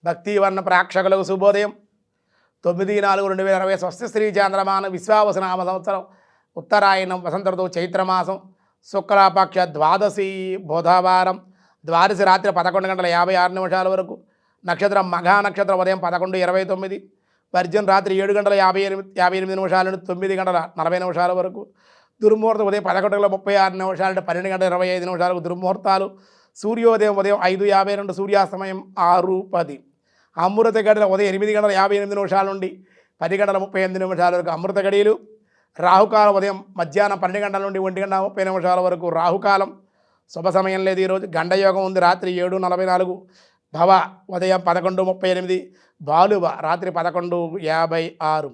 భక్తివర్ణ ప్రేక్షకులకు శుభోదయం. 9/4/2020 స్వస్తి శ్రీ చాంద్రమాన విశ్వావసనామ సంవత్సరం ఉత్తరాయణం వసంత ఋతువు చైత్రమాసం శుక్లపక్ష ద్వాదశి బుధవారం ద్వాదశి రాత్రి 11:56 వరకు నక్షత్రం మఘా నక్షత్రం ఉదయం 11:29 వర్జన్ రాత్రి 7:58 నుండి 9:40 వరకు దుర్ముహూర్తం ఉదయం 11:36 నుండి 12:25 దుర్ముహూర్తాలు సూర్యోదయం ఉదయం 5:50 నుండి సూర్యాస్తమయం 6:10 అమృత గడియలు ఉదయం 8:58 నుండి 10:38 వరకు అమృత గడియలు రాహుకాలం ఉదయం మధ్యాహ్నం 12 నుండి 1:30 వరకు రాహుకాలం శుభ సమయం లేదు ఈరోజు గండయోగం ఉంది రాత్రి 7:44 భవ ఉదయం 11:38 బాలువ రాత్రి 11:56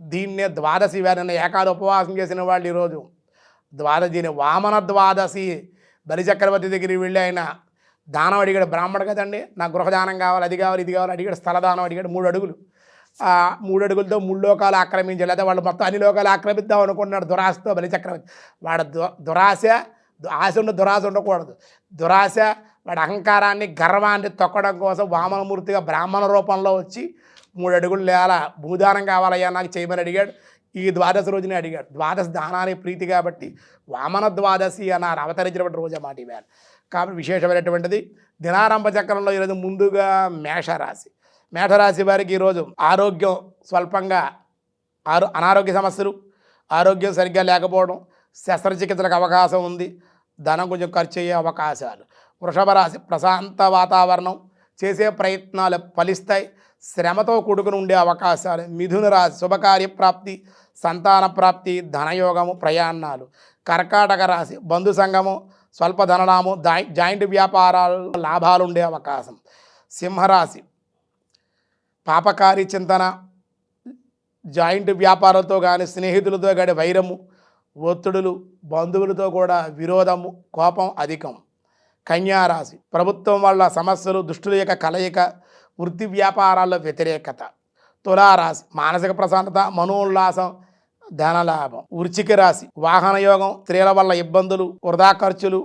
దీన్నే ద్వాదశి వారిని ఏకాద ఉపవాసం చేసిన వాళ్ళు ఈరోజు ద్వాదశిని వామన ద్వాదశి బలిచక్రవర్తి దగ్గరికి వెళ్ళి ఆయన దానం అడిగాడు బ్రాహ్మడు కదండి నాకు గృహదానం కావాలి అది కావాలి ఇది కావాలి అడిగాడు స్థలదానం అడిగాడు 3 అడుగులు 3 అడుగులతో 3 లోకాలు ఆక్రమించాలి లేదా వాళ్ళు మొత్తం అన్ని లోకాలు ఆక్రమిద్దాం అనుకున్నాడు దురాశతో బలిచక్రవర్తి వాడు దురాశ ఆశ దురాశ ఉండకూడదు దురాశ వాడి అహంకారాన్ని గర్వాన్ని తొక్కడం కోసం వామనమూర్తిగా బ్రాహ్మణ రూపంలో వచ్చి 3 అడుగులు లేలా భూదానం కావాలయ్యా నాకు చేయమని అడిగాడు ఈ ద్వాదశి రోజునే అడిగాడు ద్వాదశి దానానికి ప్రీతి కాబట్టి వామన ద్వాదశి అన్నారు అవతరించినటువంటి రోజు మాట ఇవాళ కాబట్టి విశేషమైనటువంటిది దినారంభ చక్రంలో ఈరోజు ముందుగా మేషరాశి వారికి ఈరోజు ఆరోగ్యం స్వల్పంగా అనారోగ్య సమస్యలు ఆరోగ్యం సరిగ్గా లేకపోవడం శస్త్రచికిత్సలకు అవకాశం ఉంది ధనం కొంచెం ఖర్చు అయ్యే అవకాశాలు వృషభ రాశి ప్రశాంత వాతావరణం చేసే ప్రయత్నాలు ఫలిస్తాయి శ్రమతో కూడుకుని ఉండే అవకాశాలు మిథున రాశి శుభకార్య ప్రాప్తి సంతాన ప్రాప్తి ధనయోగము ప్రయాణాలు కర్కాటక రాశి బంధు సంఘము స్వల్ప ధనలాభము జాయింట్ వ్యాపారాలు లాభాలు ఉండే అవకాశం సింహరాశి పాపకారి చింతన జాయింట్ వ్యాపారాలతో కానీ స్నేహితులతో కానీ వైరము ఒత్తిడులు బంధువులతో కూడా విరోధము కోపం అధికం కన్యారాశి ప్రభుత్వం వల్ల సమస్యలు దుష్టుల యొక్క కలయిక వృత్తి వ్యాపారాల్లో వ్యతిరేకత తులారాశి మానసిక ప్రశాంతత మనోల్లాసం ధనలాభం వృశ్చిక రాశి వాహన యోగం స్త్రీల వల్ల ఇబ్బందులు వృధా ఖర్చులు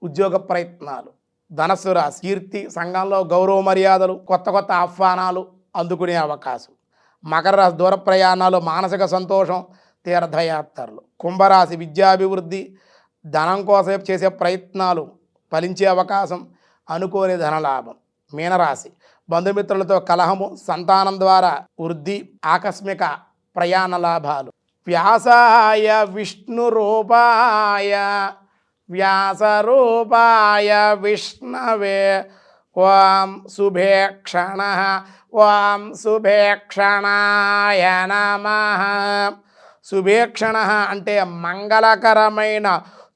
ఉద్యోగ ప్రయత్నాలు ధనస్సు రాశి కీర్తి సంఘంలో గౌరవ మర్యాదలు కొత్త ఆహ్వానాలు అందుకునే అవకాశం మకర రాశి దూర ప్రయాణాలు మానసిక సంతోషం తీర్థయాత్రలు కుంభరాశి విద్యాభివృద్ధి ధనం కోసం చేసే ప్రయత్నాలు ఫలించే అవకాశం అనుకోని ధనలాభం మీనరాశి బంధుమిత్రులతో కలహము సంతానం ద్వారా వృద్ధి ఆకస్మిక ప్రయాణ లాభాలు వ్యాసాయ విష్ణురూపాయ వ్యాసరూపాయ విష్ణవే ఓం శుభేక్షణ ఓం శుభేక్షణాయ నమః శుభేక్షణ అంటే మంగళకరమైన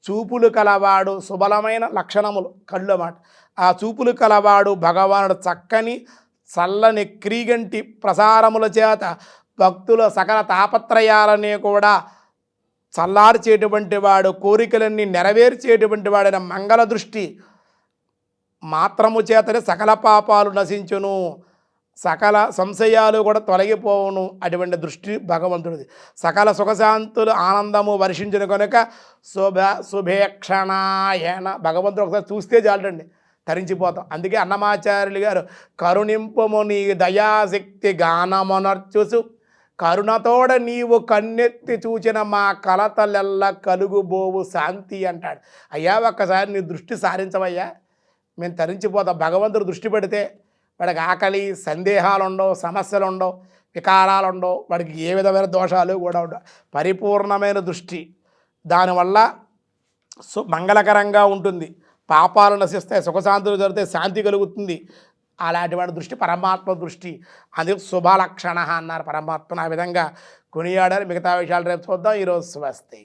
చూపులు కలవాడు శుభలమైన లక్షణములు కళ్ళు మాట ఆ చూపులు కలవాడు భగవానుడు చక్కని చల్లని క్రీగంటి ప్రసారముల చేత భక్తుల సకల తాపత్రయాలని కూడా చల్లార్చేటువంటి వాడు కోరికలన్నీ నెరవేర్చేటువంటి వాడైన మంగళ దృష్టి మాత్రము చేతనే సకల పాపాలు నశించును సకల సంశయాలు కూడా తొలగిపోవును అటువంటి దృష్టి భగవంతుడిది సకల సుఖశాంతులు ఆనందము వర్షించిన కనుక శుభేక్షణాయన భగవంతుడు ఒకసారి చూస్తే చాలండి తరించిపోతాం అందుకే అన్నమాచార్యులు గారు కరుణింపము నీ దయాశక్తి గానమునర్చుసు కరుణతోడ నీవు కన్నెత్తి చూచిన మా కలతలెల్ల కలుగుబోవు శాంతి అంటాడు అయ్యా ఒక్కసారి నీ దృష్టి సారించవయ్యా మేము తరించిపోతాం భగవంతుడు దృష్టి పెడితే వాడికి ఆకలి సందేహాలు ఉండవు సమస్యలు ఉండవు వికారాలు ఉండవు వాడికి ఏ విధమైన దోషాలు కూడా ఉండవు పరిపూర్ణమైన దృష్టి దానివల్ల మంగళకరంగా ఉంటుంది పాపాలు నశిస్తాయి సుఖశాంతులు జరిగితే శాంతి కలుగుతుంది అలాంటి వాడి దృష్టి పరమాత్మ దృష్టి అది శుభలక్షణ అన్నారు పరమాత్మను ఆ విధంగా కొనియాడారు మిగతా విషయాలు రేపు చూద్దాం ఈరోజు స్వస్తి